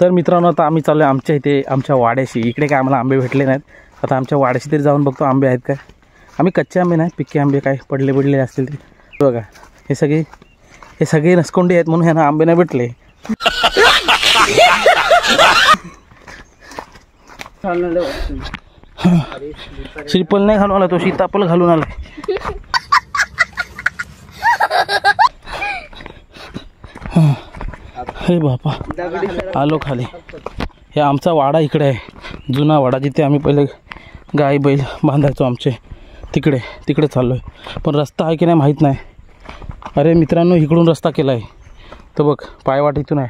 तर मित्रांनो आता आम्ही चाललो आहे आमच्या इथे आमच्या वाड्याशी. इकडे काय आम्हाला आंबे भेटले नाहीत. आता आमच्या वाड्याशी तरी जाऊन बघतो आंबे आहेत काय. आम्ही कच्चे आंबे नाही, पिक्के आंबे काय पडले असतील ते बघा. हे सगळे नसकोंडी आहेत म्हणून ह्यांना आंबे नाही भेटले. श्रीफल नाही घालून आला, तो सीताफळ घालून आलाय. हे बापा आलो खाली. हे आमचा वाडा इकडे आहे, जुना वाडा जिथे आम्ही पहिले गाय बैल बांधायचो आमचे. तिकडे चाललो आहे. पण रस्ता आहे की नाही माहीत नाही. अरे मित्रांनो इकडून रस्ता केला आहे तर बघ, पायवाट इथून आहे.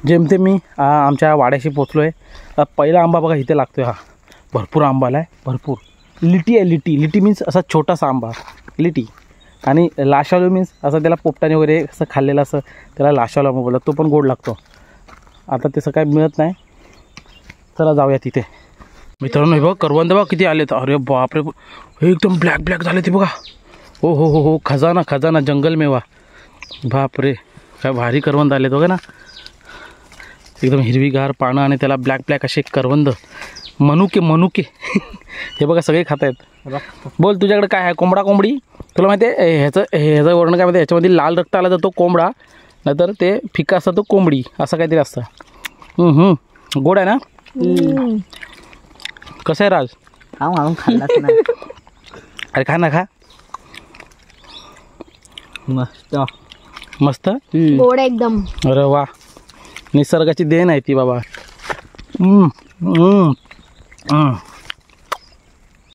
जेमते मी आमच्या वाड्याशी पोचलो आहे. पहिला आंबा बघा इथे लागतो आहे. हा भरपूर आंबा आला आहे, भरपूर. लिटी आहे, लिटी मीन्स असा छोटासा आंबा लिटी. आणि लाशालू मीन्स असं त्याला पोपटाने वगैरे असं खाल्लेलं असं त्याला लाशालू आंबा बोलतात. तो पण गोड लागतो. आता तसं काय मिळत नाही. चला जाऊया तिथे. मित्रांनो हे बघ करवंद बघा किती आलेत. अरे बापरे, एकदम ब्लॅक झाले ते बघा. हो हो हो हो, खजाना जंगल मेवा. बापरे काय भारी करवंद आलेत बघा ना. एकदम हिरवीगार पानं आणि त्याला ब्लॅक असे करवंद. मनुके हे बघा सगळे खात आहेत. बोल तुझ्याकडे काय आहे? कोंबडी. तुला माहिती आहे ह्याचं वर्ण काय माहिती आहे? ह्याच्यामध्ये लाल रक्त आला तर तो कोंबडा, नाहीतर ते फिका असतं तो कोंबडी, असं काहीतरी असतं. गोड आहे ना. कसं आहे राज? अरे खा ना, खा. मस्त गोड एकदम. अरे वा, निसर्गाची देण आहे ती बाबा.